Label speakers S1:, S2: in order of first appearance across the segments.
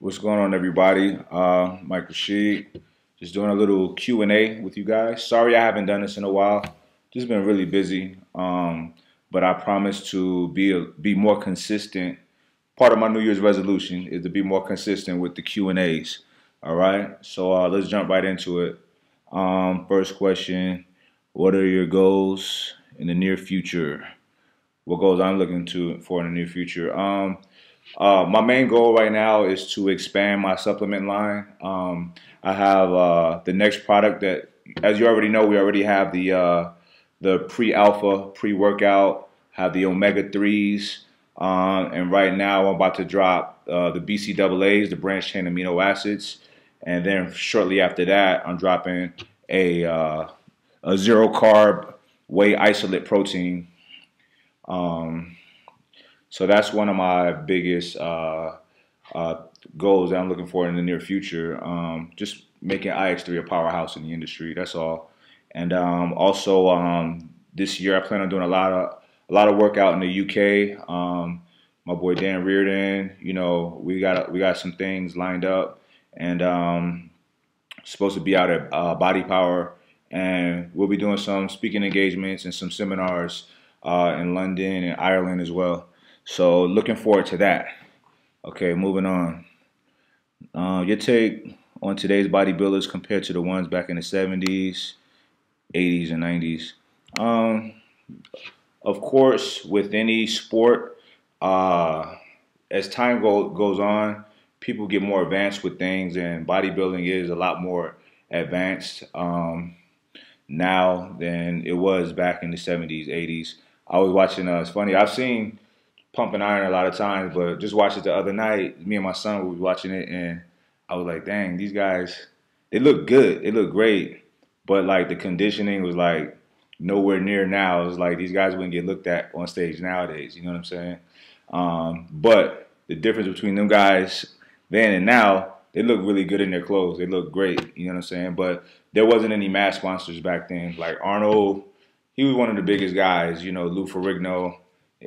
S1: What's going on, everybody? Mike Rashid, just doing a little Q&A with you guys. Sorry I haven't done this in a while. Just been really busy, but I promise to be more consistent. Part of my New Year's resolution is to be more consistent with the Q&As. All right, so let's jump right into it. First question: what are your goals in the near future? What goals I'm looking for in the near future? My main goal right now is to expand my supplement line. I have the next product that, as you already know, we already have the pre-alpha, pre-workout, have the omega-3s, and right now I'm about to drop the BCAAs, the branched chain amino acids, and then shortly after that, I'm dropping a zero carb whey isolate protein. So that's one of my biggest goals that I'm looking for in the near future. Just making IX3 a powerhouse in the industry. That's all. And also this year I plan on doing a lot of workout in the UK. My boy Dan Reardon, you know, we got some things lined up, and supposed to be out at Body Power, and we'll be doing some speaking engagements and some seminars in London and Ireland as well. So looking forward to that. Okay, moving on. Your take on today's bodybuilders compared to the ones back in the 70s, 80s, and 90s. Of course, with any sport, as time goes on, people get more advanced with things, and bodybuilding is a lot more advanced now than it was back in the 70s, 80s. I was watching, it's funny, I've seen Pumping Iron a lot of times, but just watched it the other night. Me and my son were watching it, and I was like, dang, these guys, they look good. They look great. But, like, the conditioning was, like, nowhere near now. It was like these guys wouldn't get looked at on stage nowadays. You know what I'm saying? But the difference between them guys then and now, they look really good in their clothes. They look great. You know what I'm saying? But there wasn't any mass sponsors back then. Like, Arnold, he was one of the biggest guys. You know, Lou Ferrigno.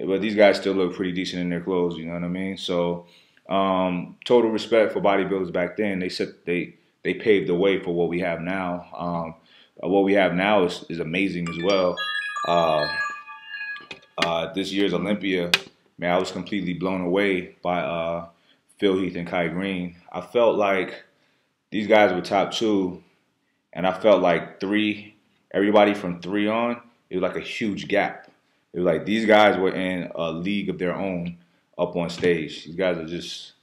S1: But these guys still look pretty decent in their clothes, you know what I mean? So, total respect for bodybuilders back then. They paved the way for what we have now. What we have now is amazing as well. This year's Olympia, man, I was completely blown away by Phil Heath and Kai Green. I felt like these guys were top two, and I felt like everybody from 3 on, it was like a huge gap. It was like these guys were in a league of their own up on stage. These guys are just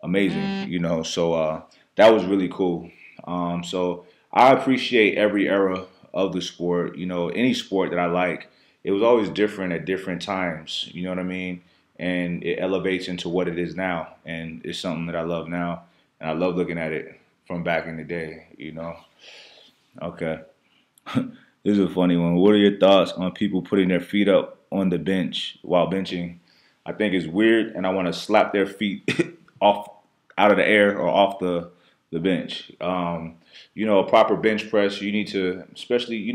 S1: amazing, you know. So that was really cool. So I appreciate every era of the sport. You know, any sport that I like, it was always different at different times. You know what I mean? And it elevates into what it is now. And it's something that I love now. And I love looking at it from back in the day, you know. Okay. This is a funny one. What are your thoughts on people putting their feet up on the bench while benching? I think it's weird, and I want to slap their feet off out of the air or off the bench. You know, a proper bench press, you need to, especially, you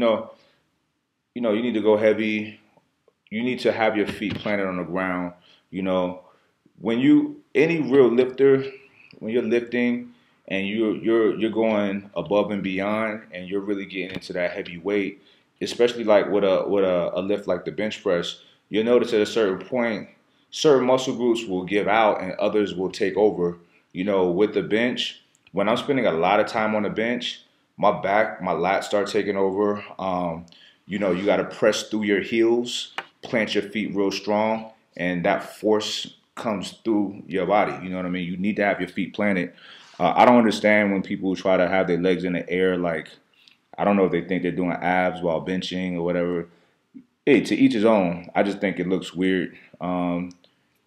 S1: need to go heavy. You need to have your feet planted on the ground. You know, any real lifter, when you're lifting and you're going above and beyond, and you're really getting into that heavy weight, especially like with a lift like the bench press, you'll notice at a certain point, certain muscle groups will give out and others will take over. You know, with the bench, when I'm spending a lot of time on the bench, my back, my lats start taking over. You know, you got to press through your heels, plant your feet real strong, and that force comes through your body. You know what I mean? You need to have your feet planted. I don't understand when people try to have their legs in the air. Like, I don't know if they think they're doing abs while benching or whatever. Hey, to each his own. I just think it looks weird.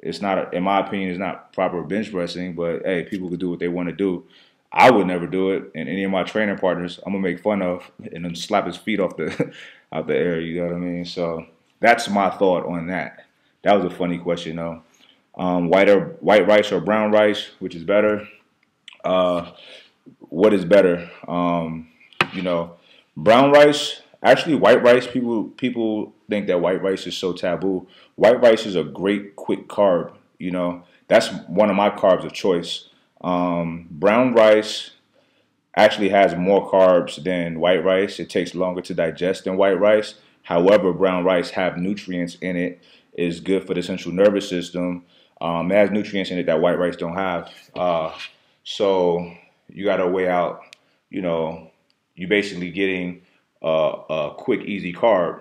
S1: It's not, in my opinion, it's not proper bench pressing. But hey, people can do what they want to do. I would never do it, and any of my training partners, I'm gonna make fun of and then slap his feet off the out the air. You know what I mean? So that's my thought on that. That was a funny question, though. White rice or brown rice, which is better? What is better? You know, brown rice. Actually, white rice. People think that white rice is so taboo. White rice is a great quick carb. You know, that's one of my carbs of choice. Brown rice actually has more carbs than white rice. It takes longer to digest than white rice. However, brown rice have nutrients in it. Is good for the central nervous system. It has nutrients in it that white rice don't have. So you got to weigh out, you know, you basically getting a quick, easy carb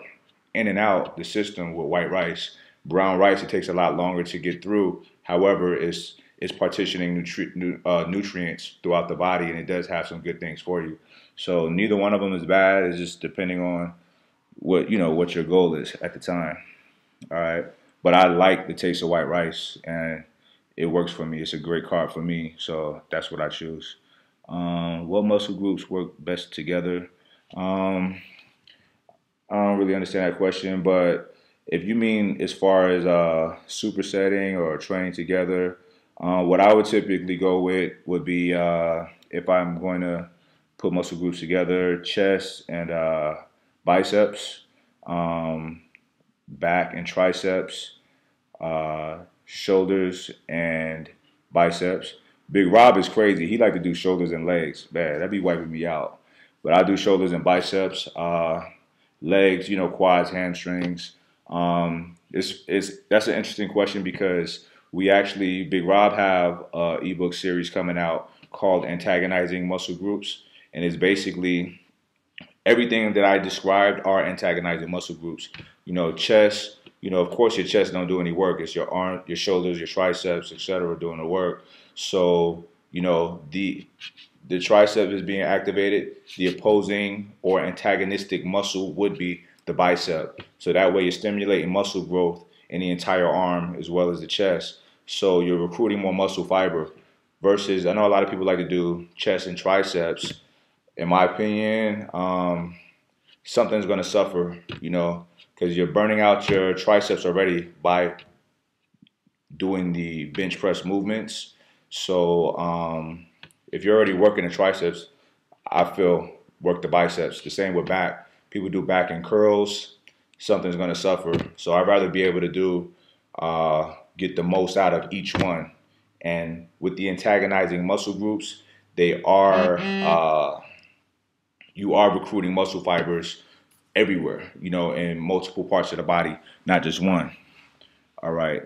S1: in and out the system with white rice. Brown rice, it takes a lot longer to get through. However, it's partitioning nutrients throughout the body, and it does have some good things for you. So neither one of them is bad. It's just depending on what your goal is at the time. All right, but I like the taste of white rice, and it works for me. It's a great carb for me, so that's what I choose. What muscle groups work best together? Um, I don't really understand that question, but if you mean as far as supersetting or training together, what I would typically go with would be if I'm going to put muscle groups together, chest and biceps, um, back and triceps, shoulders and biceps. Big Rob is crazy. He like to do shoulders and legs. Man, that'd be wiping me out. But I do shoulders and biceps, legs, quads, hamstrings. It's that's an interesting question because we actually Big Rob have a ebook series coming out called Antagonizing Muscle Groups, and it's basically everything that I described are antagonizing muscle groups. Chest. Of course, your chest don't do any work. It's your arm, your shoulders, your triceps, etc., doing the work. So, the tricep is being activated. The opposing or antagonistic muscle would be the bicep. So that way, you're stimulating muscle growth in the entire arm as well as the chest. So you're recruiting more muscle fiber. Versus, I know a lot of people like to do chest and triceps. In my opinion, something's going to suffer, because you're burning out your triceps already by doing the bench press movements. So if you're already working the triceps, I feel work the biceps. The same with back. People do back and curls. Something's going to suffer. So I'd rather be able to do get the most out of each one. And with the antagonizing muscle groups, they are you are recruiting muscle fibers everywhere, in multiple parts of the body, not just one. All right.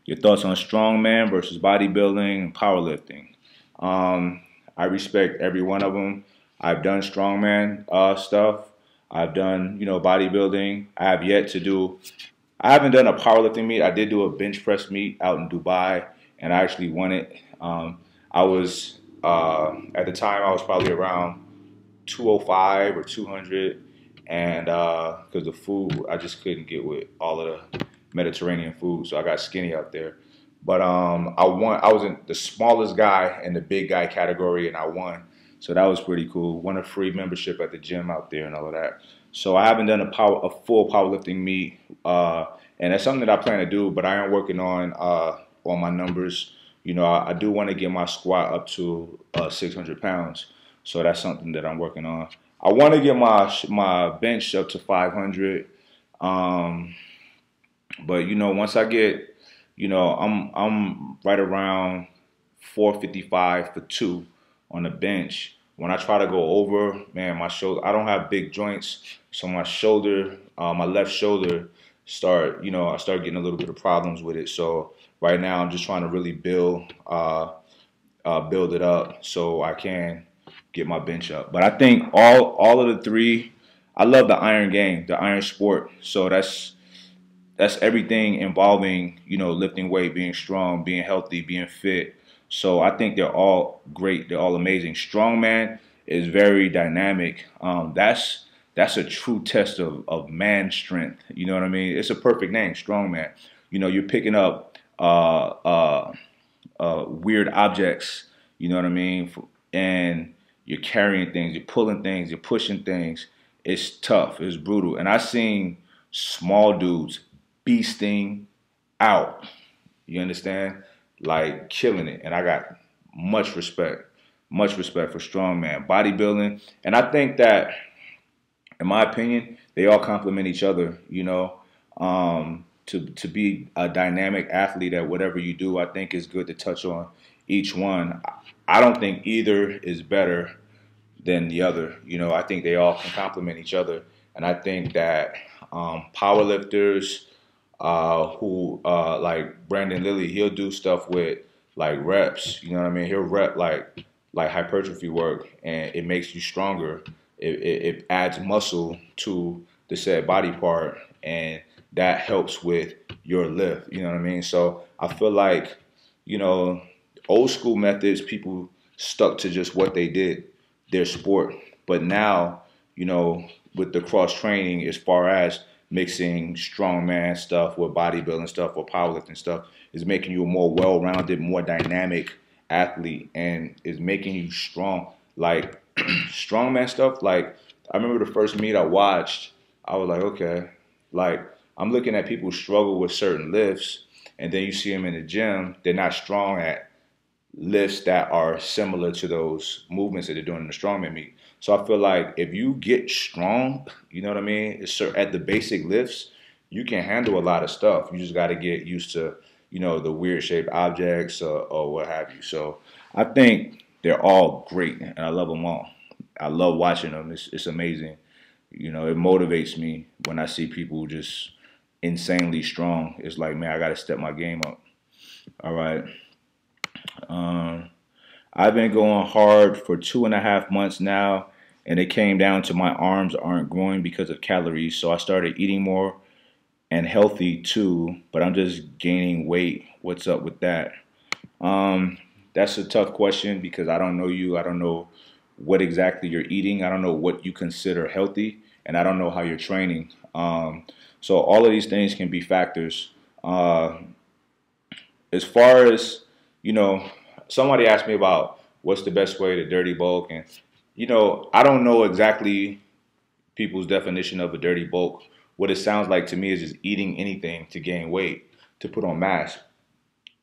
S1: Your thoughts on strongman versus bodybuilding and powerlifting? I respect every one of them. I've done strongman stuff. I've done, bodybuilding. I haven't done a powerlifting meet. I did do a bench press meet out in Dubai, and I actually won it. I was, at the time, I was probably around 205 or 200, and because the food, I just couldn't get with all of the Mediterranean food, so I got skinny out there. But I won. I was in the smallest guy in the big guy category, and I won. So that was pretty cool. Won a free membership at the gym out there and all of that. So I haven't done a full powerlifting meet, and that's something that I plan to do. But I am working on my numbers. I do want to get my squat up to 600 pounds. So that's something that I'm working on. I want to get my bench up to 500. But once I get, I'm right around 455 for 2 on the bench. When I try to go over, man, my shoulder, I don't have big joints, so my shoulder, my left shoulder I start getting a little bit of problems with it. So right now I'm just trying to really build it up so I can get my bench up. But I think all of the three, I love the iron game, the iron sport. So that's everything involving, lifting weight, being strong, being healthy, being fit. So I think they're all great. They're all amazing. Strongman is very dynamic. That's a true test of man strength. You know what I mean? It's a perfect name, strongman. You're picking up weird objects. You know what I mean? And you're carrying things, you're pulling things, you're pushing things. It's tough. It's brutal. And I've seen small dudes beasting out. You understand? Like killing it. And I got much respect for strongman. Bodybuilding. And I think that, in my opinion, they all complement each other, to be a dynamic athlete at whatever you do. I think it's good to touch on each one. I don't think either is better than the other. You know, I think they all can complement each other. And I think that power lifters who like Brandon Lilly, he'll do stuff with like reps. You know what I mean? He'll rep like hypertrophy work, and it makes you stronger. It adds muscle to the said body part, and that helps with your lift. You know what I mean? So I feel like, you know, old school methods, people stuck to just what they did, their sport. But now, you know, with the cross training, as far as mixing strongman stuff with bodybuilding stuff or powerlifting stuff, is making you a more well-rounded, more dynamic athlete, and is making you strong. Like strongman stuff, like I remember the first meet I watched, I was like, okay, like I'm looking at people struggle with certain lifts, and then you see them in the gym, they're not strong at lifts that are similar to those movements that they're doing in the strongman meet. So I feel like if you get strong, you know what I mean, at the basic lifts, you can handle a lot of stuff. You just got to get used to, you know, the weird shaped objects or what have you. So I think they're all great, and I love them all. I love watching them. It's amazing. You know, it motivates me when I see people just insanely strong. It's like, man, I got to step my game up. All right. I've been going hard for 2.5 months now, and it came down to my arms aren't growing because of calories. So I started eating more and healthy too, but I'm just gaining weight. What's up with that? That's a tough question because I don't know you. I don't know what exactly you're eating. I don't know what you consider healthy, and I don't know how you're training. So all of these things can be factors. As far as, you know, somebody asked me about what's the best way to dirty bulk, and you know, I don't know exactly people's definition of a dirty bulk. What it sounds like to me is just eating anything to gain weight, to put on mass.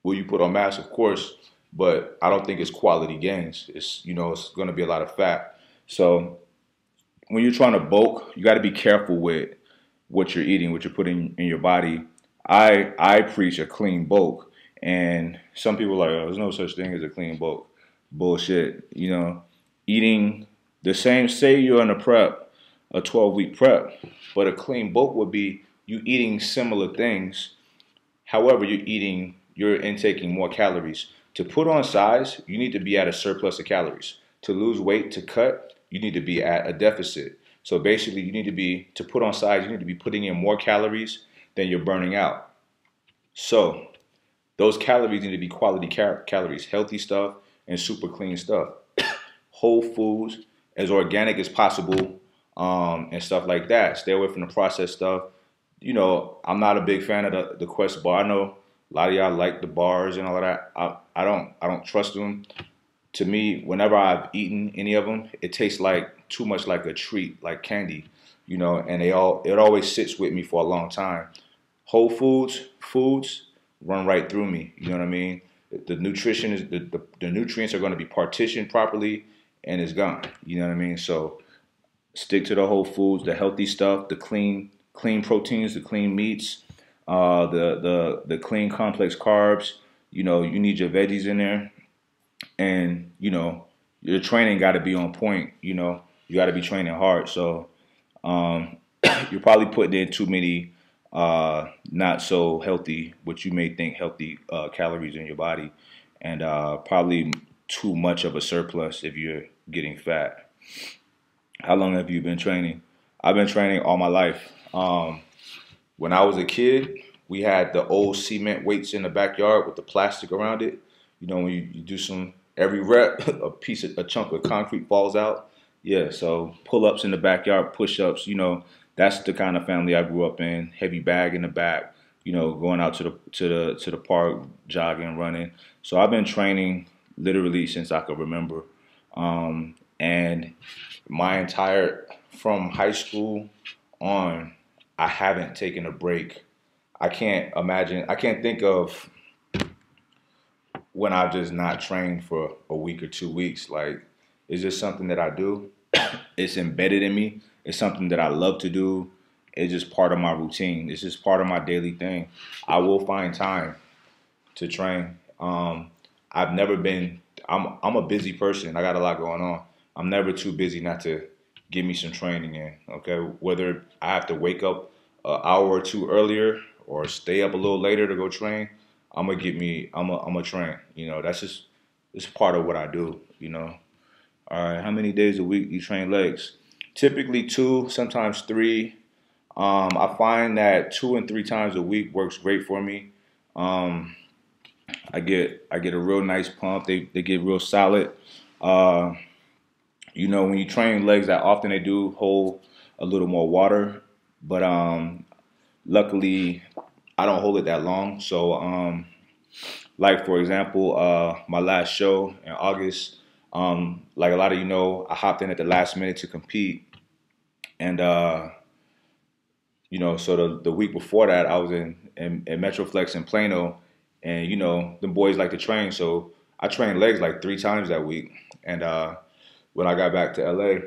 S1: Will you put on mass? Of course, but I don't think it's quality gains. It's, you know, it's going to be a lot of fat. So when you're trying to bulk, you got to be careful with what you're eating, what you're putting in your body. I preach a clean bulk, and some people are like, oh, there's no such thing as a clean bulk. Bullshit. You know, eating the same, say you're in a prep, a 12-week prep, but a clean bulk would be you eating similar things. However, you're intaking more calories. To put on size, you need to be at a surplus of calories. To lose weight, to cut, you need to be at a deficit. So basically, to put on size, you need to be putting in more calories than you're burning out. So those calories need to be quality calories, healthy stuff, and super clean stuff. Whole foods, as organic as possible, and stuff like that. Stay away from the processed stuff. You know, I'm not a big fan of the Quest bar. I know a lot of y'all like the bars and all of that. I don't trust them. To me, whenever I've eaten any of them, it tastes like too much like a treat, like candy, you know, and it always sits with me for a long time. Whole foods run right through me. You know what I mean? The nutrition is the nutrients are going to be partitioned properly, and it's gone. You know what I mean? So stick to the whole foods, the healthy stuff, the clean proteins, the clean meats, the clean complex carbs. You know, you need your veggies in there, and you know your training got to be on point. You know, you got to be training hard. So you're probably putting in too many not so healthy, what you may think healthy calories in your body, and probably too much of a surplus if you're getting fat. How long have you been training? I've been training all my life. When I was a kid, we had the old cement weights in the backyard with the plastic around it. You know, when you do every rep, a chunk of concrete falls out. Yeah, so pull-ups in the backyard, push-ups, you know, that's the kind of family I grew up in. Heavy bag in the back, you know, going out to the park, jogging, running. So I've been training literally since I could remember. And from high school on, I haven't taken a break. I can't think of when I've just not trained for a week or 2 weeks. Like, it's just something that I do. It's embedded in me. It's something that I love to do. It's just part of my routine. It's just part of my daily thing. I will find time to train. I've never been. I'm a busy person. I got a lot going on. I'm never too busy not to get me some training in. Okay, whether I have to wake up an hour or two earlier or stay up a little later to go train, I'm gonna get me. I'm a train. You know, that's just it's part of what I do. You know. All right, how many days a week do you train legs? Typically 2, sometimes 3. I find that 2 and 3 times a week works great for me. Um, I get a real nice pump. They get real solid. Uh, you know, when you train legs that often, they do hold a little more water, but luckily I don't hold it that long. So like for example, my last show in August, like a lot of you know, I hopped in at the last minute to compete, and you know, so the week before that, I was in Metroflex in Plano, and you know, the boys like to train, so I trained legs like 3 times that week. And when I got back to LA,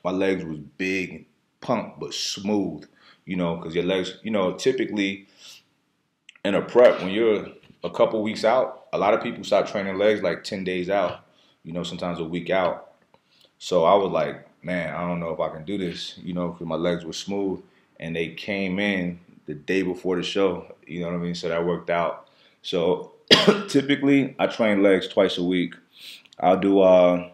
S1: my legs was big, pumped, but smooth. You know, because your legs, you know, typically in a prep, when you're a couple weeks out, a lot of people start training legs like 10 days out. You know, sometimes a week out. So I was like, man, I don't know if I can do this, you know, because my legs were smooth and they came in the day before the show, you know what I mean? So that worked out. So typically I train legs twice a week. I'll do, I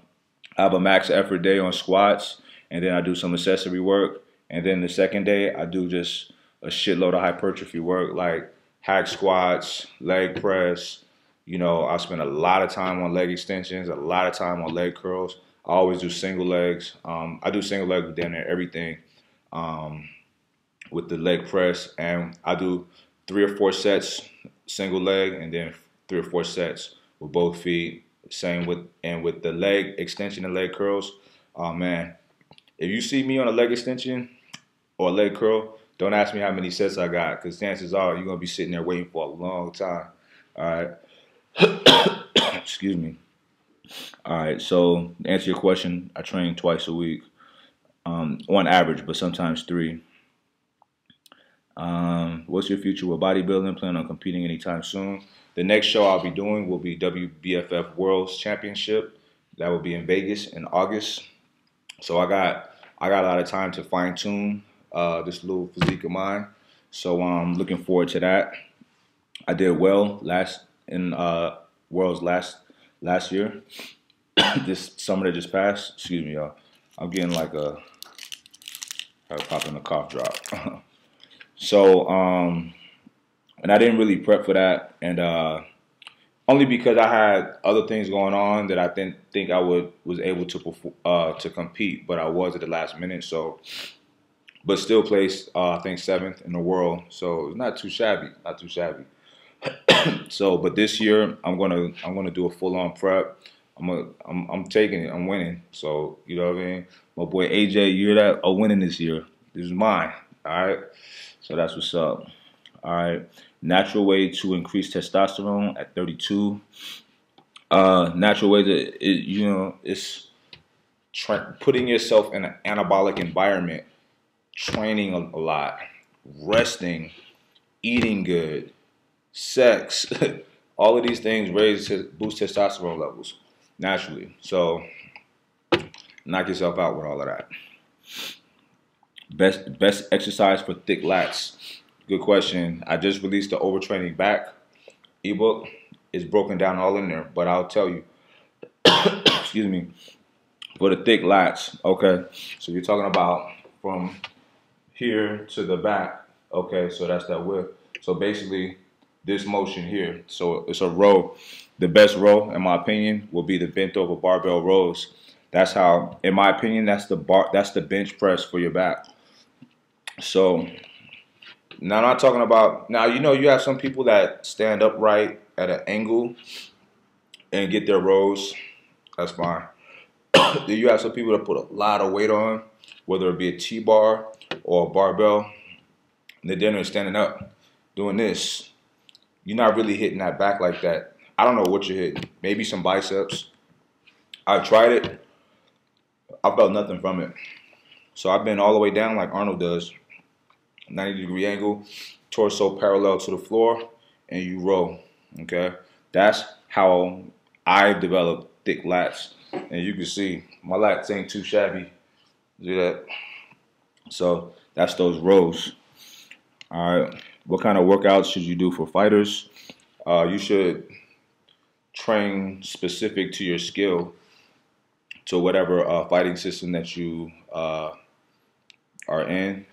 S1: have a max effort day on squats, and then I do some accessory work. And then the second day I do just a shitload of hypertrophy work like hack squats, leg press. You know, I spend a lot of time on leg extensions, a lot of time on leg curls. I always do single legs. I do single leg with damn near everything with the leg press, and I do 3 or 4 sets single leg, and then 3 or 4 sets with both feet. Same with the leg extension and leg curls. Oh man, if you see me on a leg extension or a leg curl, don't ask me how many sets I got, because chances are you're gonna be sitting there waiting for a long time. All right. Excuse me. All right, so to answer your question, I train twice a week, on average, but sometimes 3. What's your future with bodybuilding? Plan on competing anytime soon? The next show I'll be doing will be WBFF World's Championship. That will be in Vegas in August. So I got a lot of time to fine tune this little physique of mine. So I'm looking forward to that. I did well in Worlds last year. This summer that just passed. Excuse me, y'all. I'm getting like a popping a cough drop. So and I didn't really prep for that, and only because I had other things going on that I didn't think I was able to compete, but I was at the last minute. So, but still placed I think 7th in the world. So it's not too shabby, not too shabby. So, but this year I'm gonna do a full on prep. I'm taking it. I'm winning. So you know what I mean. My boy AJ, you hear that? I'm winning this year. This is mine. All right. So that's what's up. All right. Natural way to increase testosterone at 32. Natural way to, you know, it's putting yourself in an anabolic environment, training a lot, resting, eating good, sex. All of these things boost testosterone levels naturally. So knock yourself out with all of that. Best exercise for thick lats. Good question. I just released the Overtraining Back ebook. It's broken down all in there, but I'll tell you. Excuse me. For the thick lats, okay. So you're talking about from here to the back, okay. So that's that width. So basically, this motion here. So it's a row. The best row, in my opinion, will be the bent over barbell rows. That's how, in my opinion, that's the bench press for your back. So now I'm not talking about, now you know you have some people that stand upright at an angle and get their rows. That's fine. Then you have some people that put a lot of weight on, whether it be a T-bar or a barbell, and they're standing up doing this. You're not really hitting that back like that. I don't know what you're hitting. Maybe some biceps. I tried it. I felt nothing from it. So I've been all the way down like Arnold does. 90-degree angle, torso parallel to the floor, and you row. Okay? That's how I developed thick lats. And you can see my lats ain't too shabby. See that? So that's those rows. All right. What kind of workouts should you do for fighters? You should train specific to your skill, to whatever fighting system that you are in.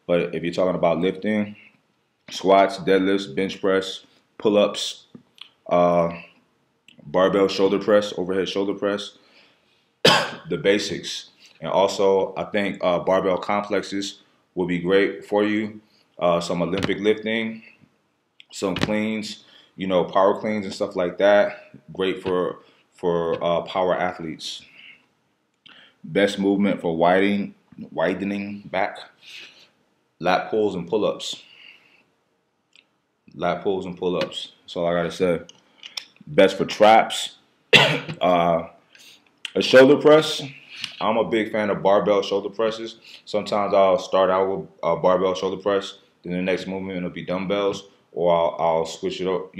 S1: But if you're talking about lifting, squats, deadlifts, bench press, pull-ups, barbell shoulder press, overhead shoulder press, the basics. And also, I think barbell complexes will be great for you. Some Olympic lifting, some cleans, power cleans and stuff like that. Great for power athletes. Best movement for widening back, lat pulls and pull-ups. Lat pulls and pull-ups. That's all I gotta say. Best for traps. A shoulder press. I'm a big fan of barbell shoulder presses. Sometimes I'll start out with a barbell shoulder press, then the next movement it'll be dumbbells, or I'll switch it up.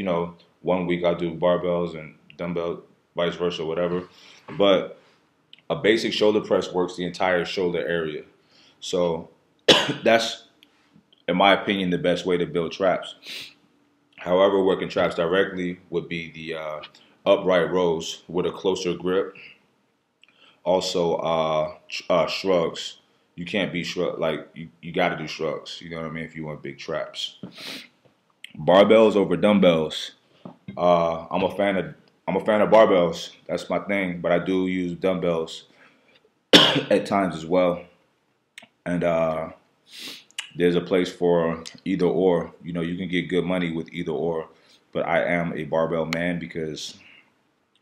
S1: 1 week I'll do barbells and dumbbell, vice versa, whatever. But a basic shoulder press works the entire shoulder area. So that's, in my opinion, the best way to build traps. However, working traps directly would be the upright rows with a closer grip. Also, shrugs. You can't be shrug, like you got to do shrugs. You know what I mean? If you want big traps. Barbells over dumbbells. I'm a fan of barbells. That's my thing. But I do use dumbbells at times as well. And there's a place for either or. You can get good money with either or. But I am a barbell man because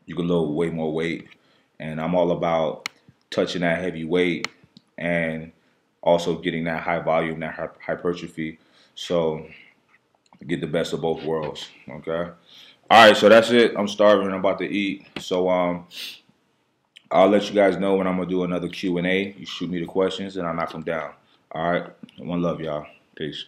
S1: you can load way more weight. And I'm all about touching that heavy weight and also getting that high volume, that hypertrophy. So get the best of both worlds. Okay. All right. So that's it. I'm starving. I'm about to eat. So I'll let you guys know when I'm gonna do another Q&A. You shoot me the questions and I'll knock them down. All right. One love, y'all. Peace.